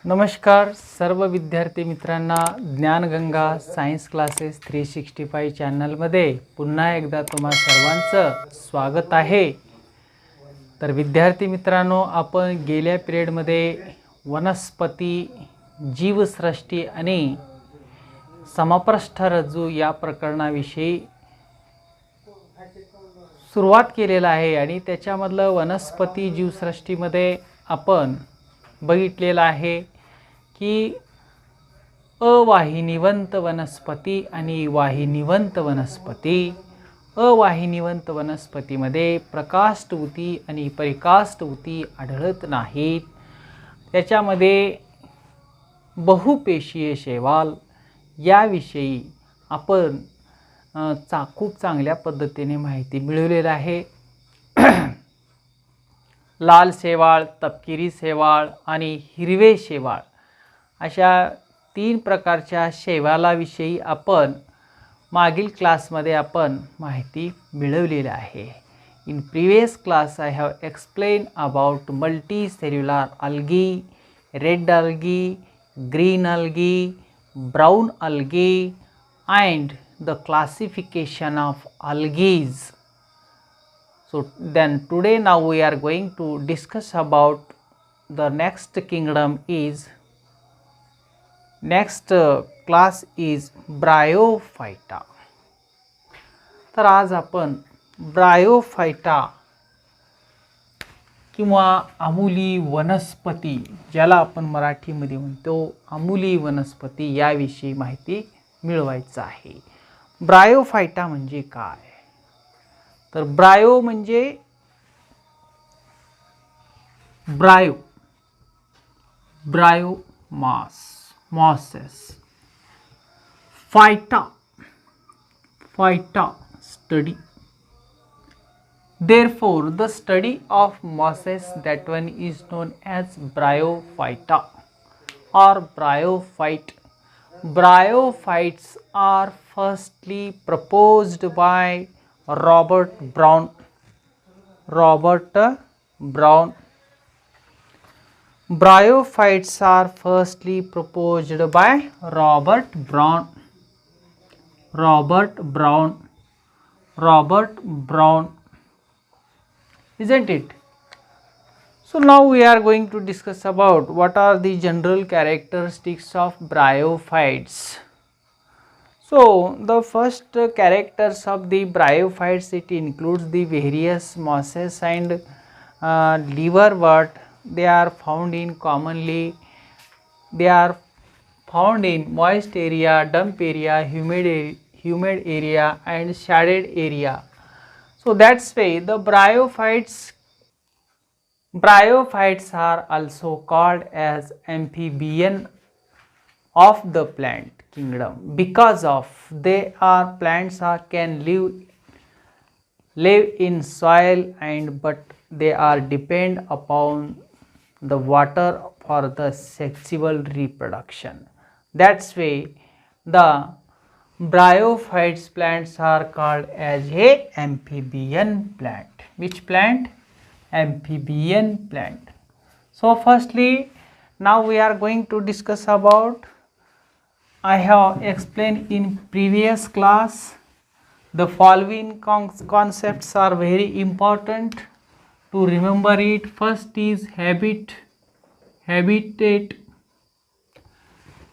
नमस्कार सर्व विद्यार्थी मित्रांना, ज्ञानगंगा सायन्स क्लासेस 365 चॅनलमध्ये पुन्हा एकदा तुम्हा सर्वांचं स्वागत आहे. तर विद्यार्थी मित्रांनो, आपण गेल्या पिरियडमध्ये वनस्पती, जीवसृष्टी आणि समपृष्ठ रज्जू या प्रकरणाविषयी सुरुवात केलेला आहे आणि त्याच्यामधलं वनस्पती जीवसृष्टीमध्ये आपण बघितलेलं आहे की अवाहिनीवंत वनस्पती आणि वाहिनीवंत वनस्पती. अवाहिनीवंत वनस्पतीमध्ये प्रकाशऊती आणि परिकाष्ठऊती आढळत नाहीत. त्याच्यामध्ये बहुपेशीय शैवाल याविषयी आपण खूप चांगल्या पद्धतीने माहिती मिळवलेली आहे. लाल शेवाळ, तपकिरी शेवाळ आणि हिरवे शेवाळ अशा 3 प्रकारच्या शैवालाविषयी आपण मागील क्लासमध्ये आपण माहिती मिळवलेली आहे. In previous class I have explain about multicellular algae, red algae, green algae, brown algae and the classification of algaes. So then today now we are going to discuss about the next kingdom is class is Bryophyta. तर आज आपण Bryophyta किंवा आमुली वनस्पती, ज्याला आपण मराठीमध्ये म्हणतो आमुली वनस्पती, याविषयी माहिती मिळवायचं आहे. ब्रायोफायटा म्हणजे काय? तर ब्रायो म्हणजे bryo mosses, phyta study. Therefore the study of mosses, that one is known as bryophyta or bryophyte. Bryophytes are firstly proposed by Robert Brown. Bryophytes are firstly proposed by Robert Brown, isn't it? So now we are going to discuss about what are the general characteristics of bryophytes. So the first characters of the bryophytes, it includes the various mosses and liverwort. They are found in moist area, damp area, humid area and shaded area. So that's why the bryophytes are also called as amphibian of the plant kingdom, because of they are plants can live in soil and but they are depend upon the water for the sexual reproduction. That's why the bryophytes plants are called as a amphibian plant. Which plant? Amphibian plant. So firstly, now we are going to discuss about, I have explained in previous class, the following concepts are very important to remember it. First is habitat.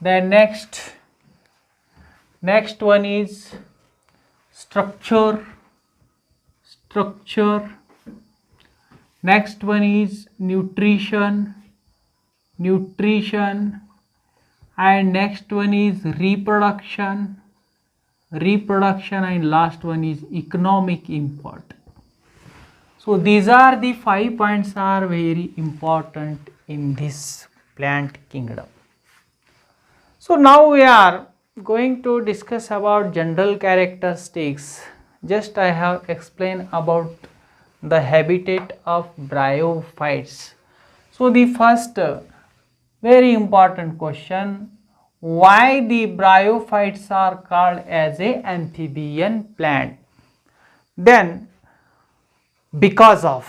Then next one is structure. Next one is nutrition, and next one is reproduction, and last one is economic import. So these are the 5 points are very important in this plant kingdom. So now we are going to discuss about general characteristics. Just I have explained about the habitat of bryophytes. So the first very important question, why the bryophytes are called as a amphibian plant? Then because of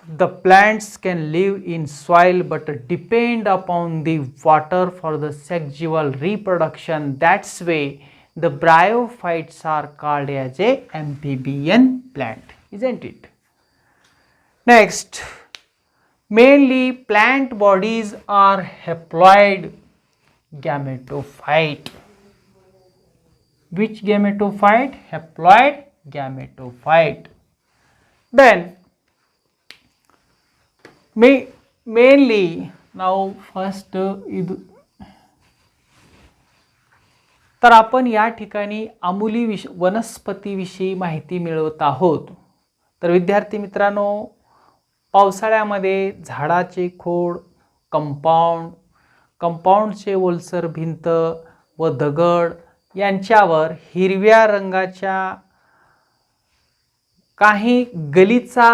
the plants can live in soil but depend upon the water for the sexual reproduction. That's why the bryophytes are called as a amphibian plant, isn't it? Next, mainly plant bodies are haploid gametophyte. Which gametophyte? Haploid gametophyte. Then mainly now first तर आपण या ठिकाणी अमूली वनस्पतीविषयी माहिती मिळवत आहोत. तर विद्यार्थी मित्रांनो, पावसाळ्यामध्ये झाडाचे खोड, कंपाऊंडचे ओलसर भिंत व दगड यांच्यावर हिरव्या रंगाच्या काही गलिचा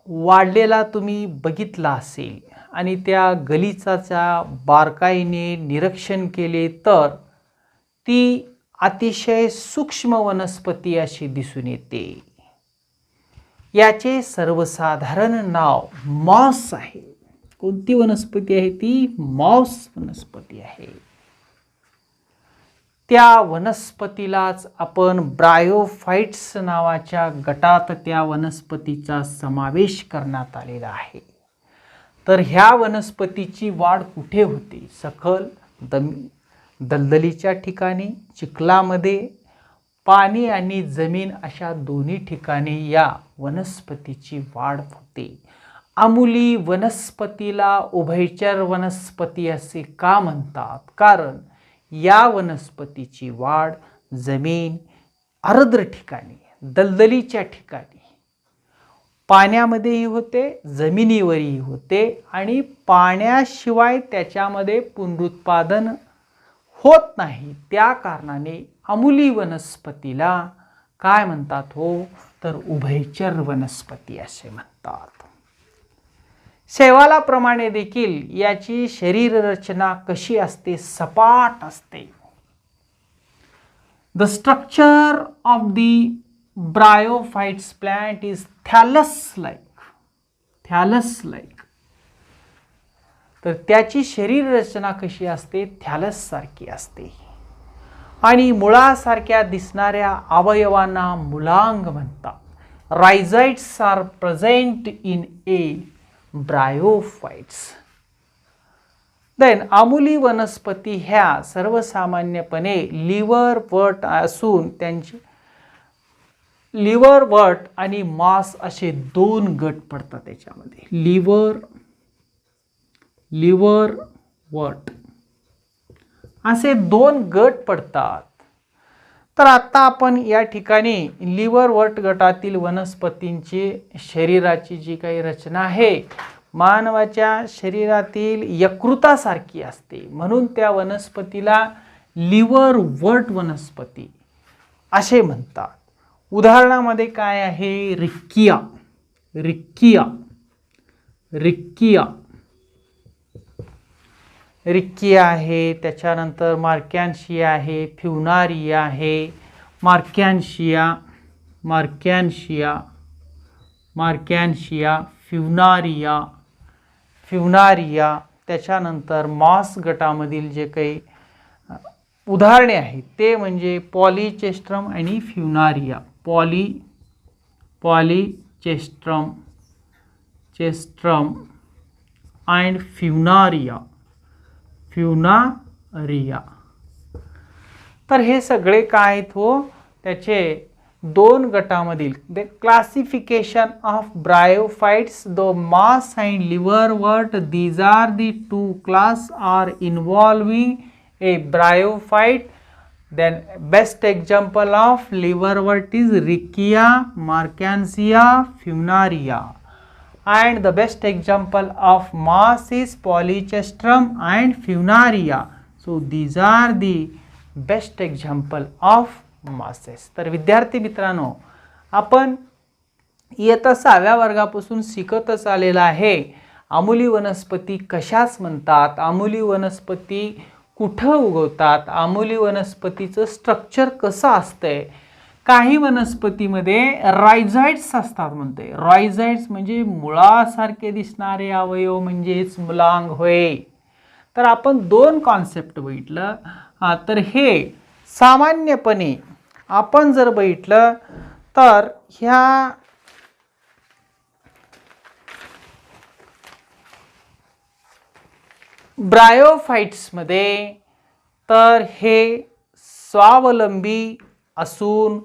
वाढलेला तुम्ही बघितला असेल आणि त्या गलिचाचा बारकाईने निरीक्षण केले तर ती अतिशय सूक्ष्म वनस्पती अशी दिसून येते. याचे सर्वसाधारण नाव मॉस आहे. कोणती वनस्पती आहे ती? मॉस वनस्पती आहे. त्या वनस्पतीलाच आपण ब्रायोफाइट्स नावाच्या गटात त्या वनस्पतीचा समावेश करण्यात आलेला आहे. तर ह्या वनस्पतीची वाढ कुठे होते? सखल दलदलीच्या ठिकाणी, चिखलामध्ये, पाणी आणि जमीन अशा दोन्ही ठिकाणी या वनस्पतीची वाढ होते. अमूली वनस्पतीला उभयचर वनस्पती असे का म्हणतात? कारण या वनस्पतीची वाढ जमीन, आर्द्र ठिकाणी, दलदलीच्या ठिकाणी, पाण्यामध्येही होते, जमिनीवरही होते आणि पाण्याशिवाय त्याच्यामध्ये पुनरुत्पादन होत नाही. त्या कारणाने अमूली वनस्पतीला काय म्हणतात हो? तर उभयचर वनस्पती असे म्हणतात. शैवालाप्रमाणे देखील याची शरीर रचना कशी असते? सपाट असते. The structure of the bryophytes plant is thallus like. तर त्याची शरीर रचना कशी असते? थॅलस सारखी असते. आणि मुळासारख्या दिसणाऱ्या अवयवांना मुलांग म्हणतात. Rhizoids are present in a bryophytes. Then अमूली वनस्पती ह्या सर्वसामान्यपणे लिव्हरवट असून त्यांची लिव्हरवट आणि मॉस असे दोन गट पडतात त्याच्यामध्ये. लिव्हरवट असे दोन गट पडतात. तर आता आपण या ठिकाणी लिव्हरवट गटातील वनस्पतींची शरीराची जी काही रचना आहे मानवाच्या शरीरातील यकृतासारखी असते. म्हणून त्या वनस्पतीला लिव्हरवट वनस्पती असे म्हणतात. उदाहरणामध्ये काय आहे? रिक्किया आहे. त्याच्यानंतर मार्कॅन्शिया आहे, फ्युनारिया आहे, फ्युनारिया. त्याच्यानंतर मॉस गटामधील जे काही उदाहरणे आहेत ते म्हणजे पॉलीचेस्ट्रम आणि फ्युनारिया. पॉलीचेस्ट्रम अँड फ्युनारिया. तर हे सगळे काय आहेत हो? त्याचे दोन गटामधील the classification of bryophytes, the moss and liverwort, these are the two class are involving a bryophyte. Then best example of liverwort is riccia, marchantia, funaria. And the best example of moss is polychestrum and funaria. So these are the best example of mosses. तर विद्यार्थी मित्रांनो, आपण इयत्ता 6व्या वर्गापासून शिकतच आलेला आहे अमूली वनस्पती कशाच म्हणतात, अमूली वनस्पती कुठं उगवतात, अमूली वनस्पतीचं स्ट्रक्चर कसं असतंय काही वनस्पतीमध्ये रायझाइड्स असतात म्हणते. रायझाइड्स म्हणजे मुळासारखे दिसणारे अवयव म्हणजेच मुलांग होय. तर आपण दोन कॉन्सेप्ट बघितलं. तर हे सामान्यपणे आपण जर बघितलं तर ह्या ब्रायोफाइट्समध्ये तर हे स्वावलंबी असून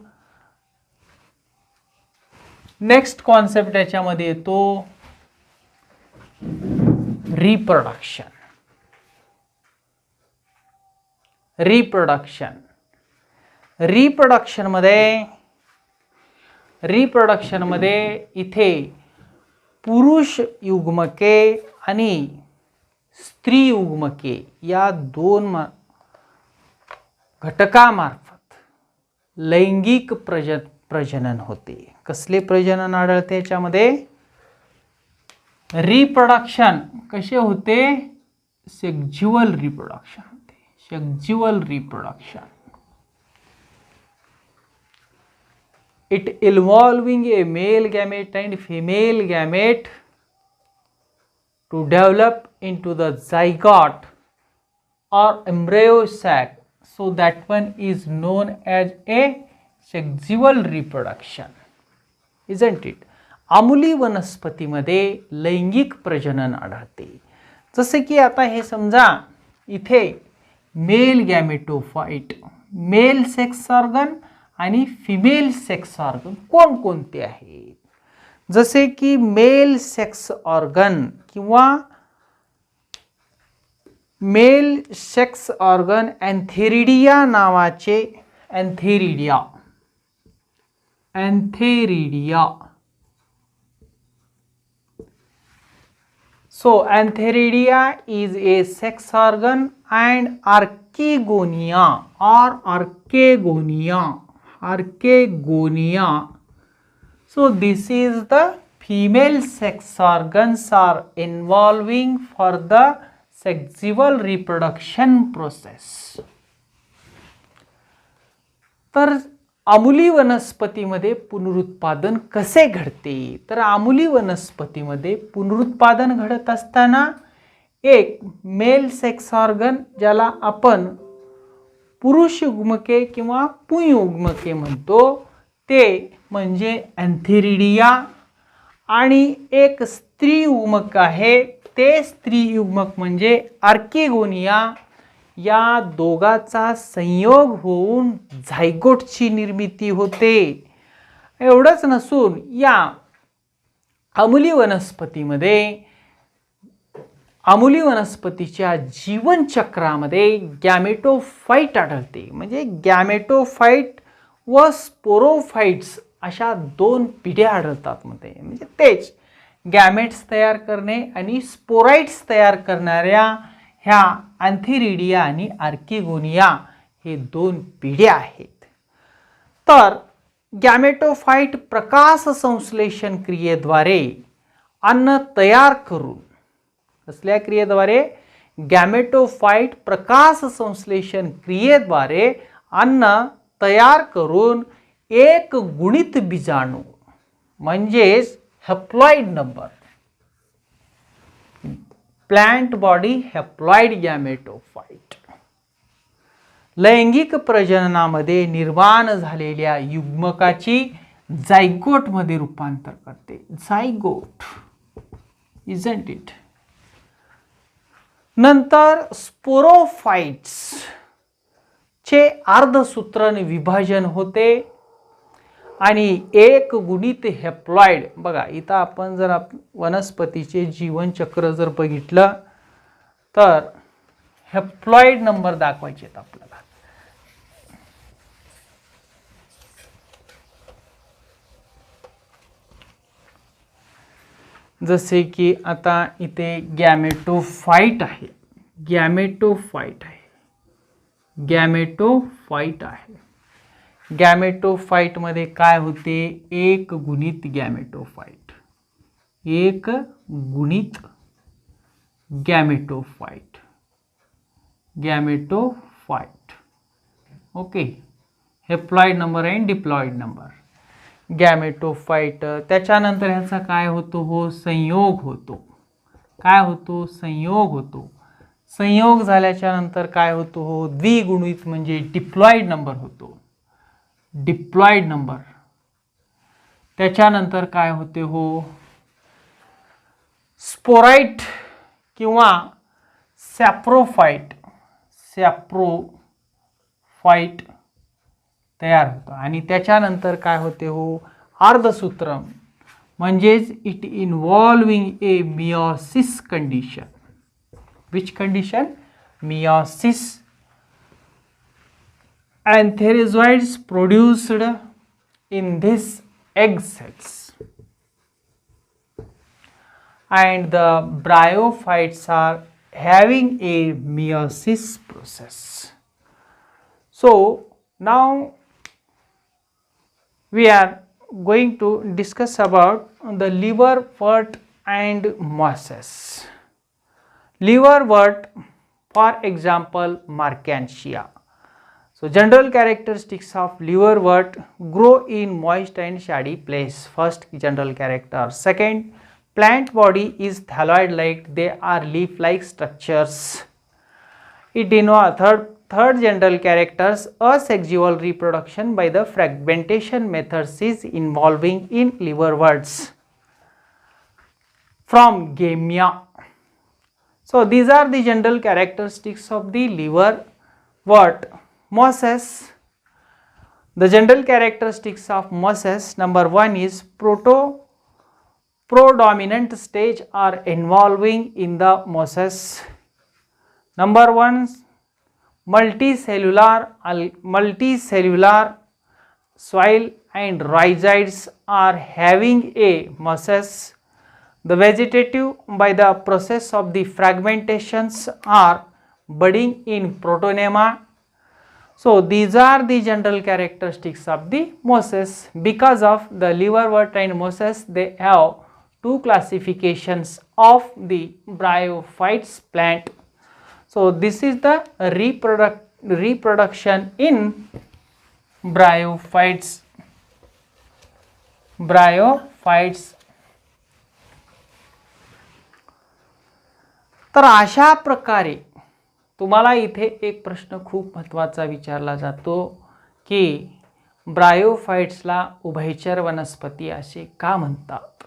नेक्स्ट कॉन्सेप्ट याच्यामध्ये येतो रिप्रोडक्शन. रिप्रोडक्शनमध्ये इथे पुरुष युग्मके आणि स्त्री युग्मके या दोन घटकामार्फत लैंगिक प्रजनन होते. कसले प्रजनन आढळते याच्यामध्ये? रिप्रोडक्शन कसे होते? सेक्झुअल रिप्रोडक्शन होते. सेक्झुअल reproduction it involving a male gamete and female gamete to develop into the zygote or embryo sac, so that one is known as a sexual reproduction, isn't it? आमुली वनस्पतीमध्ये लैंगिक प्रजनन आढळते. जसे की आता हे समजा इथे मेल गॅमेटोफाइट, मेल सेक्स ऑर्गन आणि फिमेल सेक्स ऑर्गन कोणकोणते आहेत? जसे की मेल सेक्स ऑर्गन किंवा मेल सेक्स ऑर्गन एंथेरिडिया नावाचे antheridia So antheridia is a sex organ and archegonia so this is the female sex organs are involving for the sexual reproduction process. तर आमुली वनस्पतीमध्ये पुनरुत्पादन कसे घडते? तर आमुली वनस्पतीमध्ये पुनरुत्पादन घडत असताना एक मेल सेक्स ऑर्गन ज्याला आपण पुरुष युग्मके किंवा पुंयुग्मके म्हणतो ते म्हणजे एंथेरिडिया आणि एक स्त्री युग्मक आहे ते स्त्री युग्मक म्हणजे आर्केगोनिया. या दोघाचा संयोग होऊन झायगोटची निर्मिती होते. एवढंच नसून या आमुली वनस्पतीच्या जीवनचक्रामध्ये गॅमेटोफाइट आढळते. म्हणजे गॅमेटोफाइट व स्पोरोफाइट्स अशा दोन पिढ्या आढळतात. म्हणजे तेच गॅमेट्स तयार करणे आणि स्पोराइट्स तयार करणाऱ्या ह्या अँथेरिडिया आणि आर्केगोनिया हे दोन पिढ्या आहेत. तर गॅमेटोफाइट प्रकाश संश्लेषण क्रियेद्वारे अन्न तयार करून, कसल्या क्रियेद्वारे? गॅमेटोफाइट प्रकाश संश्लेषण क्रियेद्वारे अन्न तयार करून एक गुणित बीजाणू म्हणजेच haploid number, plant body haploid gametophyte लैंगिक प्रजननामध्ये निर्माण झालेल्या युग्मकाची झायगोट मध्ये रूपांतर करते. Zygote, isn't it? नंतर स्पोरोफाइट्स चे अर्धसूत्रण विभाजन होते आणि एक गुणित हॅप्लॉइड. बघा इथं आपण जर वनस्पतीचे जीवनचक्र जर बघितलं तर हॅप्लॉइड नंबर दाखवायचे आहेत आपल्याला. जसे की आता इथे गॅमेटोफाइट आहे. गॅमेटोफाइट मध्ये काय होते? एक गुणित gametophyte. Okay, haploid number and diploid number. Gametophyte, त्याच्यानंतर ह्याचा काय होतो हो, संयोग होतो. काय होतो, संयोग होतो. संयोग झाल्याच्या नंतर काय होतो हो, द्विगुणित म्हणजे डिप्लॉइड नंबर होतो. Diploid number. त्याच्यानंतर काय होते हो, स्पोराइट किंवा सॅप्रोफाइट. सॅप्रोफाइट तयार होतं. आणि त्याच्यानंतर काय होते हो, अर्धसूत्र म्हणजेच it involving A meiosis condition. Which condition, meiosis. Antherozoids produced in this egg cells, and the bryophytes are having a meiosis process. So now we are going to discuss about the liverwort and mosses. Liverwort, for example, Marchantia. So general characteristics of liverwort: grow in moist and shady place. First general character. Second, plant body is thalloid-like. They are leaf-like structures. It denotes third general characters: asexual reproduction by the fragmentation methods is involving in liverworts from gamia. So these are the general characteristics of the liverwort. Mosses. The general characteristics of mosses: number 1 is prodominant stage are involving in the mosses. Number 1, multicellular soil and rhizoids are having a mosses. The vegetative by the process of the fragmentations are budding in protonema. So these are the general characteristics of the mosses. Because of the liverwort and mosses, they have two classifications of the bryophytes plant. So this is the reproduction in bryophytes. तर अशा प्रकारे तुम्हाला इथे एक प्रश्न खूप महत्त्वाचा विचारला जातो की ब्रायोफाइट्सला उभयचर वनस्पती असे का म्हणतात.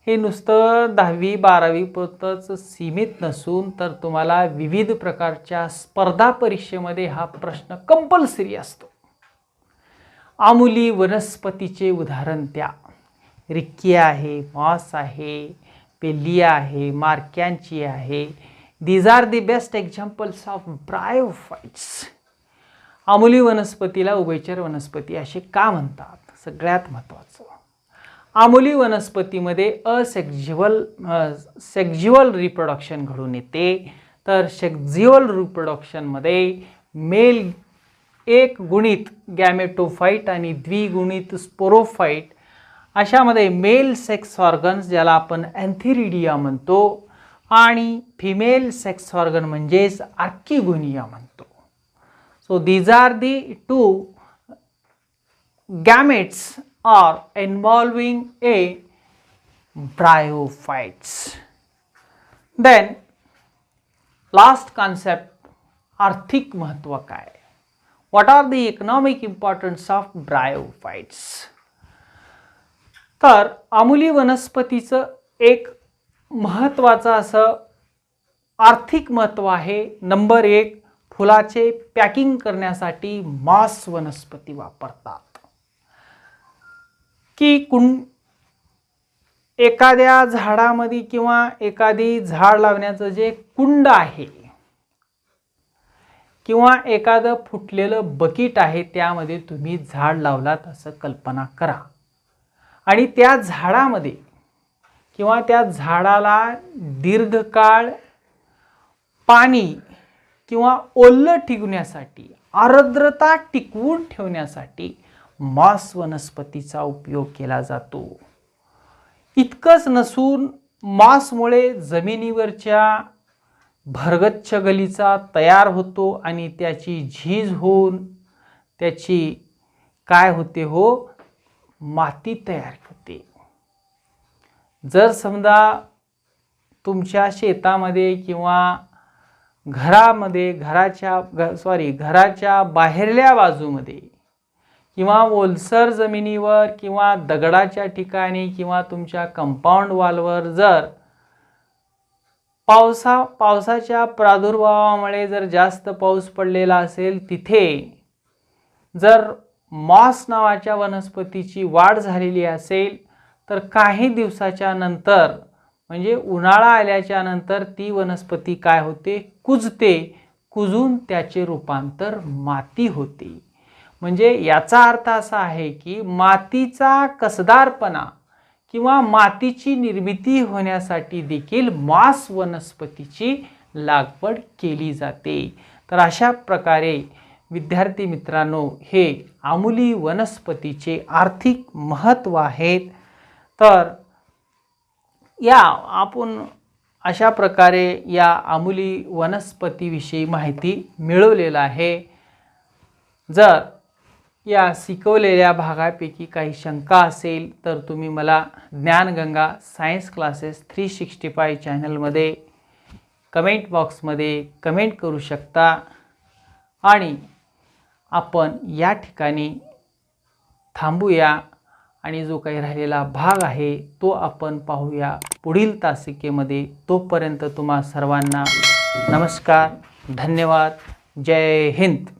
हे नुसतं 10वी 12वी पुरतच सीमित नसून तर तुम्हाला विविध प्रकारच्या स्पर्धा परीक्षेमध्ये हा प्रश्न कंपल्सरी असतो. आमुली वनस्पतीचे उदाहरण द्या. रिक्किया आहे, मॉस आहे, पेलिया आहे, मार्कॅन्चिया आहे. These are the best examples of bryophytes. आमुली वनस्पतीला उभयचर वनस्पती असे का म्हणतात. सगळ्यात महत्त्वाचं, आमुली वनस्पतीमध्ये सेक्झुअल रिप्रोडक्शन घडून येते. तर सेक्झुअल रिप्रोडक्शनमध्ये मेल एक गुणित गॅमेटोफाइट आणि द्विगुणित स्पोरोफाइट अशामध्ये मेल सेक्स ऑर्गन्स ज्याला आपण अँथेरिडिया म्हणतो आणि फिमेल सेक्स ऑर्गन म्हणजेच आर्किगोनिया म्हणतो. So these are the two gametes are involving a bryophytes. Then last concept, आर्थिक महत्त्व काय. What are the economic importance of bryophytes. तर आमुली वनस्पतीचं एक महत्त्वाचं असं आर्थिक महत्त्व आहे. नंबर 1, फुलाचे पॅकिंग करण्यासाठी मॉस वनस्पती वापरतात. की एखाद्या झाडामध्ये किंवा एखादी झाड लावण्याचं जे कुंड आहे किंवा एखादं फुटलेलं बकेट आहे त्यामध्ये तुम्ही झाड लावलात असं कल्पना करा आणि त्या झाडामध्ये किंवा त्या झाडाला दीर्घकाळ पाणी किंवा ओल्लं टिकवण्यासाठी, आर्द्रता टिकवून ठेवण्यासाठी मॉस वनस्पतीचा उपयोग केला जातो. इतकंच नसून मॉसमुळे जमिनीवरच्या भरगच्च गलीचा तयार होतो आणि त्याची झीज होऊन त्याची काय होते हो, माती तयार होते. जर समजा तुमच्या शेतामध्ये किंवा घरामध्ये घराच्या बाहेरल्या बाजूमध्ये किंवा ओलसर जमिनीवर किंवा दगडाच्या ठिकाणी किंवा तुमच्या कंपाऊंड वॉलवर जर पावसाच्या प्रादुर्भावामुळे जर जास्त पाऊस पडलेला असेल, तिथे जर मॉस नावाच्या वनस्पतीची वाढ झालेली असेल, तर काही दिवसाच्या नंतर म्हणजे उन्हाळा आल्याच्या नंतर ती वनस्पती काय होते, कुजते. कुजून त्याचे रूपांतर माती होते. म्हणजे याचा अर्थ असा आहे की मातीचा कसदारपणा किंवा मातीची निर्मिती होण्यासाठी देखील मॉस वनस्पतीची लागवड केली जाते. तर अशा प्रकारे विद्यार्थी मित्रांनो, हे आमुली वनस्पतीचे आर्थिक महत्त्व आहेत. तर या आपण अशा प्रकारे या आमुली वनस्पतीविषयी माहिती मिळवलेला आहे. जर या शिकवलेल्या भागापैकी काही शंका असेल तर तुम्ही मला ज्ञानगंगा सायन्स क्लासेस 365 चॅनलमध्ये कमेंट बॉक्समध्ये कमेंट करू शकता. आणि आपण या ठिकाणी थांबूया आणि जो काही राहिलेला भाग आहे तो आपण पाहूया पुढील तासिकेमध्ये. तोपर्यंत तुम्हा सर्वांना नमस्कार, धन्यवाद, जय हिंद.